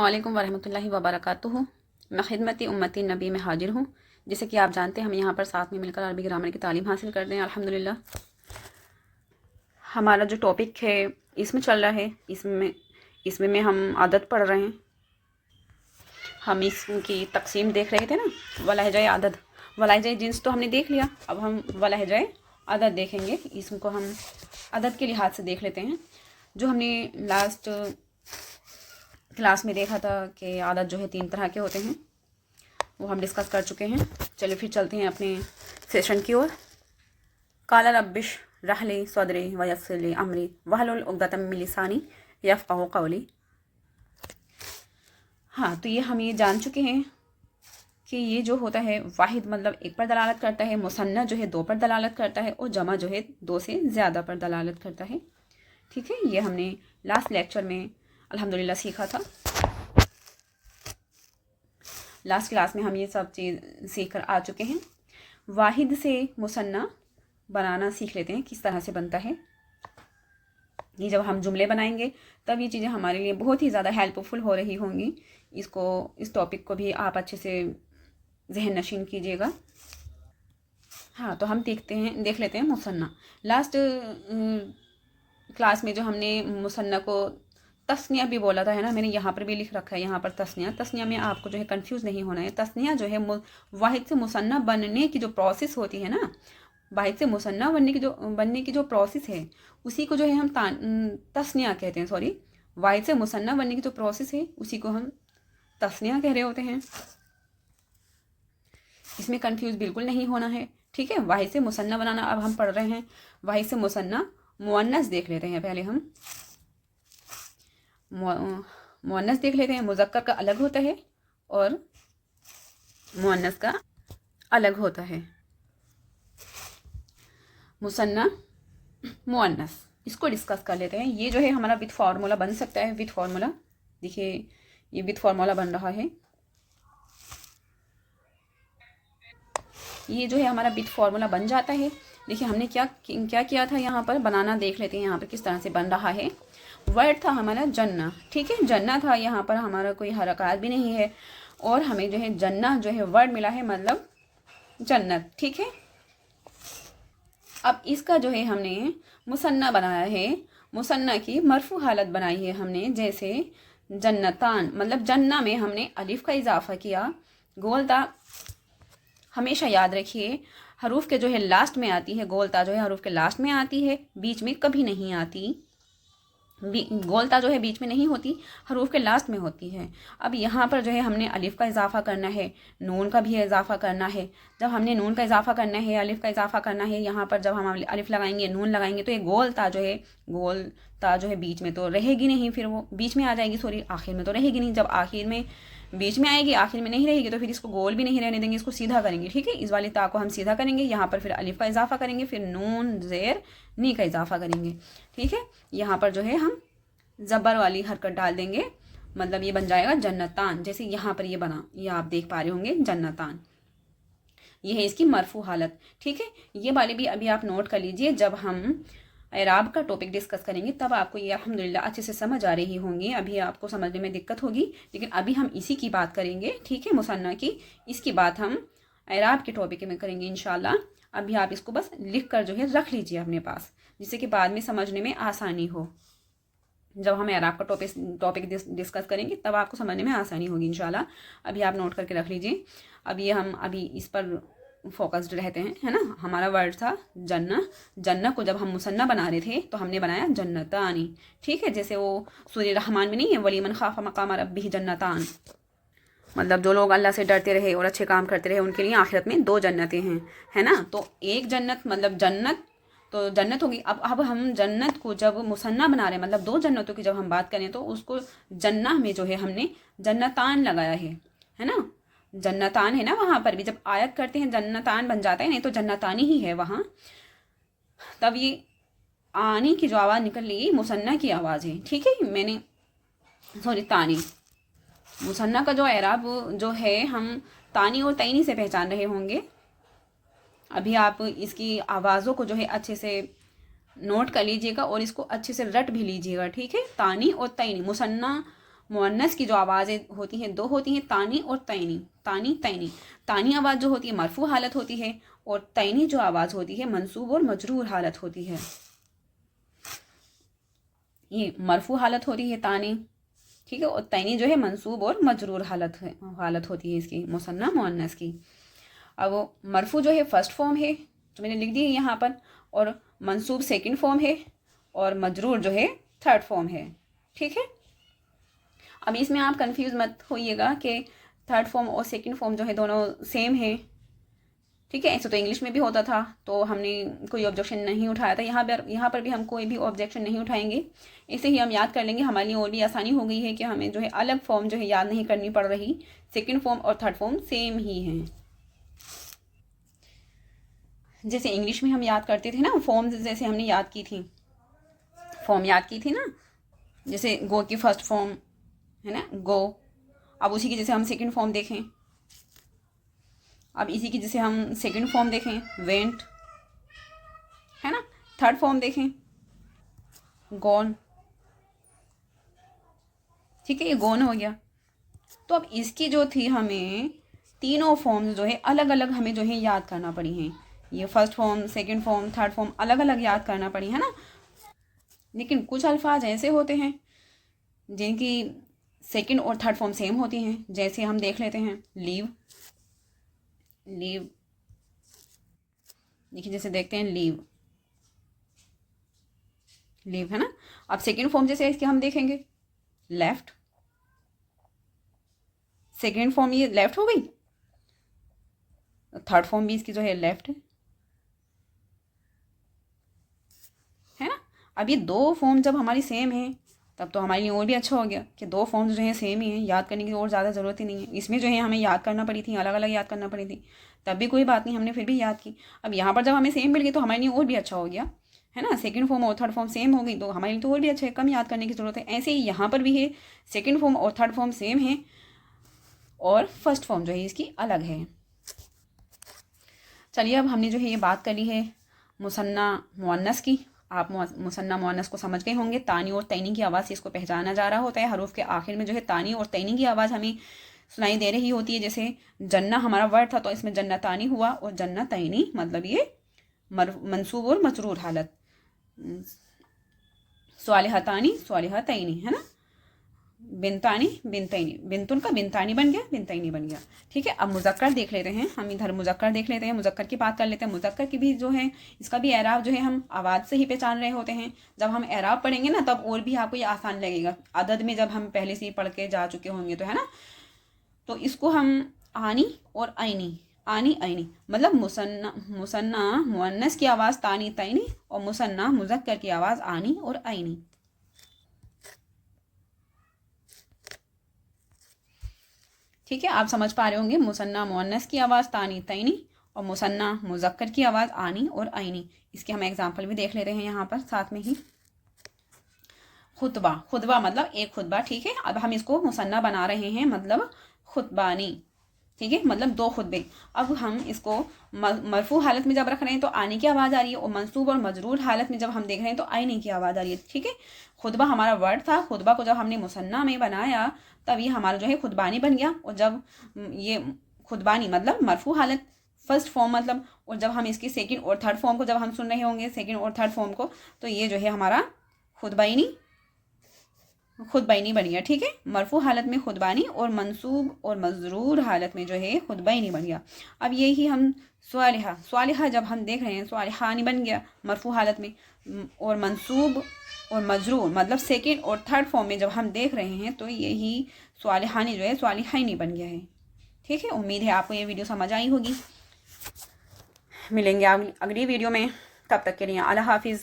अस्सलामुअलैकुम वरहमतुल्लाहि वबरकातुहू। मैं खिदमती उम्मती नबी में हाजिर हूँ। जैसे कि आप जानते हैं हम यहाँ पर साथ में मिलकर अरबी ग्रामर की तालीम हासिल कर रहे हैं अल्हम्दुलिल्लाह। हमारा जो टॉपिक है इसमें चल रहा है, इसमें हम आदत पढ़ रहे हैं। हम इसकी तकसीम देख रहे थे ना, वलहजाए आदत वलहजाए जिन्स तो हमने देख लिया। अब हम वलहजाए आदत देखेंगे। इसको हम आदत के लिहाज से देख लेते हैं। जो हमने लास्ट क्लास में देखा था कि आदत जो है 3 तरह के होते हैं, वो हम डिस्कस कर चुके हैं। चलिए फिर चलते हैं अपने सेशन की ओर। काला रब्बिश रहली सदरी वयस्सिर अमरी वहलुल उक़दतम मिन लिसानी यफ़क़हू क़ौली। हाँ, तो ये जान चुके हैं कि ये जो होता है वाहिद मतलब एक पर दलालत करता है, मुसन्ना जो है 2 पर दलालत करता है, और जमा जो है 2 से ज़्यादा पर दलालत करता है। ठीक है, ये हमने लास्ट लेक्चर में अल्हम्दुलिल्लाह सीखा था। लास्ट क्लास में हम ये सब चीज़ सीख कर आ चुके हैं। वाहिद से मुसन्ना बनाना सीख लेते हैं, किस तरह से बनता है। ये जब हम जुमले बनाएंगे तब ये चीज़ें हमारे लिए बहुत ही ज़्यादा हेल्पफुल हो रही होंगी। इस टॉपिक को भी आप अच्छे से जहन नशीन कीजिएगा। हाँ, तो हम देख लेते हैं मुसन्ना। लास्ट क्लास में जो हमने मुसन्ना को तस्निया भी बोला था, है ना, मैंने यहाँ पर भी लिख रखा है, यहाँ पर तस्निया में आपको जो है कंफ्यूज नहीं होना है। तस्निया जो है वाहिद से मुसन्ना बनने की जो प्रोसेस होती है ना, वाहिद से मुसन्ना बनने की जो प्रोसेस है, उसी को जो है हम तस्निया कहते हैं। सॉरी, वाहिद से मुसन्ना बनने की जो प्रोसेस है उसी को हम तस्निया कह रहे होते हैं। इसमें कंफ्यूज बिल्कुल नहीं होना है। ठीक है, वाहिद से मुसन्ना बनाना अब हम पढ़ रहे हैं। वाहिद से मुसन्ना मुअन्नस देख लेते हैं। पहले हम मुअन्नस देख लेते हैं। मुज़क्कर का अलग होता है और मुअन्नस का अलग होता है। मुसन्ना मुअन्नस, इसको डिस्कस कर लेते हैं। ये जो है हमारा विद फार्मूला बन सकता है। विद फार्मूला देखिए, ये विद फार्मूला बन रहा है। ये जो है हमारा विद फार्मूला बन जाता है। देखिए हमने क्या किया था, यहाँ पर बनाना देख लेते हैं। यहाँ पर किस तरह से बन रहा है। वर्ड था हमारा जन्ना। ठीक है, जन्ना था। यहाँ पर हमारा कोई हरकत भी नहीं है, और हमें जो है जन्ना जो है वर्ड मिला है, मतलब जन्नत। ठीक है, अब इसका जो है हमने मुसन्ना बनाया है। मुसन्ना की मरफू हालत बनाई है हमने, जैसे जन्नतान, मतलब जन्ना में हमने अलिफ का इजाफा किया। गोलता हमेशा याद रखिए, हरूफ के जो है लास्ट में आती है। गोलता जो है हरूफ के लास्ट में आती है, बीच में कभी नहीं आती। गोलता जो है बीच में नहीं होती, हरूफ के लास्ट में होती है। अब यहाँ पर जो है हमने अलिफ का इजाफा करना है, नून का भी इजाफा करना है। जब हमने नून का इजाफा करना है, अलिफ का इजाफा करना है, यहाँ पर जब हम अलिफ लगाएंगे, नून लगाएंगे, तो ये गोलता जो है बीच में तो रहेगी नहीं, फिर वो बीच में आ जाएगी। सॉरी, आखिर में तो रहेगी नहीं। जब आखिर में बीच में आएगी, आखिर में नहीं रहेगी, तो फिर इसको गोल भी नहीं रहने देंगे, इसको सीधा करेंगे। ठीक है, इस वाली ता को हम सीधा करेंगे। यहाँ पर फिर अलिफ का इजाफा करेंगे, फिर नून ज़ेर नी का इजाफा करेंगे। ठीक है, यहाँ पर जो है हम ज़बर वाली हरकत डाल देंगे, मतलब ये बन जाएगा जन्नतान। जैसे यहाँ पर ये बना, ये आप देख पा रहे होंगे जन्नतान। ये है इसकी मरफू हालत। ठीक है, ये वाली भी अभी आप नोट कर लीजिए। जब हम एराब का टॉपिक डिस्कस करेंगे तब आपको ये अल्हम्दुलिल्लाह अच्छे से समझ आ रही होंगी। अभी आपको समझने में दिक्कत होगी, लेकिन अभी हम इसी की बात करेंगे। ठीक है, मुसन्ना की, इसकी बात हम एराब के टॉपिक में करेंगे इंशाल्लाह। अभी आप इसको बस लिख कर जो है रख लीजिए अपने पास, जिससे कि बाद में समझने में आसानी हो। जब हम एराब का टॉपिक डिस्कस करेंगे तब आपको समझने में आसानी होगी इंशाल्लाह। अभी आप नोट करके रख लीजिए। अभी हम इस पर फोकस्ड रहते हैं, है ना। हमारा वर्ड था जन्ना। जन्ना को जब हम मुसन्ना बना रहे थे तो हमने बनाया जन्नतानी। ठीक है, जैसे वो सूरह रहमान में नहीं है, वलीमन खाफा मकाम रब्बिही जन्नतान, मतलब जो लोग अल्लाह से डरते रहे और अच्छे काम करते रहे उनके लिए आखिरत में 2 जन्नतें हैं, है ना। तो एक जन्नत मतलब जन्नत, तो जन्नत होगी। अब हम जन्नत को जब मुसन्ना बना रहे हैं, मतलब 2 जन्नतों की जब हम बात करें, तो उसको जन्ना में जो है हमने जन्नतान लगाया है ना। जन्नतान है ना, वहाँ पर भी जब आयत करते हैं जन्नतान बन जाता है, नहीं तो जन्नतानी ही है वहाँ। तब ये आनी की जो आवाज़ निकल रही मुसन्ना की आवाज़ है। ठीक है, मैंने सॉरी तानी, मुसन्ना का जो एराब जो है हम तानी और तैनी से पहचान रहे होंगे। अभी आप इसकी आवाज़ों को जो है अच्छे से नोट कर लीजिएगा और इसको अच्छे से रट भी लीजिएगा। ठीक है, तानी और तैनी, मुसन्ना मुअन्नस की जो आवाज़ें होती हैं दो होती हैं, तानी और तैनी। तानी तैनी, तानी आवाज़ जो होती है मरफू हालत होती है, और तैनी जो आवाज़ होती है मंसूब और मजरूर हालत होती है। ये मरफू हालत होती है तानी, ठीक है, और तैनी जो है मंसूब और मजरूर हालत होती है इसकी, मुसन्ना मुअन्नस की। अब वो मरफू जो है फर्स्ट फॉर्म है जो मैंने लिख दी है यहाँ पर, और मंसूब सेकंड फॉर्म है, और मजरूर जो है थर्ड फॉर्म है, ठीक है। अब इसमें आप कंफ्यूज मत होइएगा कि थर्ड फॉर्म और सेकंड फॉर्म जो है दोनों सेम है, ठीक है। ऐसे तो इंग्लिश में भी होता था, तो हमने कोई ऑब्जेक्शन नहीं उठाया था। यहाँ पर भी हम कोई भी ऑब्जेक्शन नहीं उठाएंगे, इसे ही हम याद कर लेंगे। हमारे लिए और भी आसानी हो गई है कि हमें जो है अलग फॉर्म जो है याद नहीं करनी पड़ रही, सेकंड फॉर्म और थर्ड फॉर्म सेम ही हैं। जैसे इंग्लिश में हम याद करते थे ना फॉर्म्स, जैसे हमने याद की थी, फॉर्म याद की थी ना, जैसे गो की फर्स्ट फॉर्म है ना गो, अब उसी की जैसे हम सेकंड फॉर्म देखें, अब इसी की जैसे हम सेकंड फॉर्म देखें वेंट, है ना, थर्ड फॉर्म देखें गॉन, ठीक है, ये गॉन हो गया। तो अब इसकी जो थी हमें तीनों फॉर्म्स जो है अलग अलग हमें जो है याद करना पड़ी हैं। ये first form, second form, third form अलग अलग याद करना पड़ी है ना। लेकिन कुछ अल्फाज ऐसे होते हैं जिनकी सेकंड और थर्ड फॉर्म सेम होती हैं, जैसे हम देख लेते हैं लीव। लीव देखिए, जैसे देखते हैं लीव, लीव है ना। अब सेकंड फॉर्म जैसे इसके हम देखेंगे लेफ्ट, सेकंड फॉर्म ये लेफ्ट हो गई, थर्ड फॉर्म भी इसकी जो है लेफ्ट है ना। अब ये दो फॉर्म जब हमारी सेम है तब तो हमारे लिए और भी अच्छा हो गया कि दो फॉर्म्स जो हैं सेम ही हैं, याद करने की और ज़्यादा ज़रूरत ही नहीं है। इसमें जो है हमें याद करना पड़ी थी, अलग अलग याद करना पड़ी थी, तब भी कोई बात नहीं, हमने फिर भी याद की। अब यहाँ पर जब हमें सेम मिल गई तो हमारे लिए और भी अच्छा हो गया, है ना। सेकंड फॉर्म और थर्ड फॉर्म सेम हो गई तो हमारे लिए तो और भी अच्छा है, कम याद करने की ज़रूरत है। ऐसे ही यहाँ पर भी है, सेकेंड फॉर्म और थर्ड फॉर्म सेम है, और फर्स्ट फॉर्म जो है इसकी अलग है। चलिए, अब हमने जो है ये बात करी है मुसन्ना मुअन्नस की। आप मुसन्ना मुअन्नस को समझ गए होंगे, तानी और तैनी की आवाज़ से इसको पहचाना जा रहा होता है। हरूफ के आखिर में जो है तानी और तैनी की आवाज़ हमें सुनाई दे रही होती है। जैसे जन्ना हमारा वर्ड था तो इसमें जन्ना तानी हुआ, और जन्ना तैनी मतलब ये मंसूब और मजरूर हालत, स्वालिहा तानी स्वालिहा तैनी, है ना। बिनतानी बिनतैनी, बिनतुन का बिनतानी बन गया, बिनतैनी बन गया, ठीक है। अब मुज़क्कर देख लेते हैं, हम इधर मुज़क्कर देख लेते हैं, मुज़क्कर की बात कर लेते हैं। मुज़क्कर की भी जो है इसका भी एराब जो है हम आवाज़ से ही पहचान रहे होते हैं। जब हम एराब पढ़ेंगे ना तब और भी आपको ये आसान लगेगा। अदद में जब हम पहले से ही पढ़ के जा चुके होंगे तो, है ना। तो इसको हम आनी और आइनी, आनी आइनी मतलब मुसन्ना मुअन्नस की आवाज़ तानी तैनी, और मुसन्ना मुज़क्कर की आवाज़ आनी और आइनी। ठीक है, आप समझ पा रहे होंगे, मुसन्ना मुअन्नस की आवाज़ तानी तैनी, और मुसन्ना मुज़क्कर की आवाज़ आनी और आइनी। इसके हम एग्जाम्पल भी देख ले रहे हैं यहाँ पर साथ में ही। खुतबा, खुतबा मतलब एक खुतबा, ठीक है। अब हम इसको मुसन्ना बना रहे हैं, मतलब खुतबानी, ठीक है, मतलब दो खुतबे। अब हम इसको मरफू हालत में जब रख रहे हैं तो आनी की आवाज़ आ रही है, और मंसूब और मजरूर हालत में जब हम देख रहे हैं तो आइनी की आवाज़ आ रही है, ठीक है। खुतबा हमारा वर्ड था, खुतबा को जब हमने मुसन्ना में बनाया तब ये हमारा जो है खुतबानी बन गया। और जब ये खुतबानी मतलब मरफू हालत फर्स्ट फॉर्म मतलब, और जब हम इसकी सेकंड और थर्ड फॉर्म को जब हम सुन रहे होंगे, सेकंड और थर्ड फॉर्म को, तो ये जो है हमारा खुतबानी बन गया, ठीक है। मरफू हालत में खुतबानी, और मंसूब और मजरूर हालत में जो है खुतबानी बन गया। अब यही हम स्वालिहा, स्वालिहा जब हम देख रहे हैं स्वालिहानी बन गया मरफू हालत में, और मंसूब और मजरूर मतलब सेकंड और थर्ड फॉर्म में जब हम देख रहे हैं तो यही स्वालिहानी जो है स्वालिहानी बन गया है, ठीक है। उम्मीद है आपको ये वीडियो समझ आई होगी। मिलेंगे अगली वीडियो में, तब तक के लिए अल्लाह हाफिज़।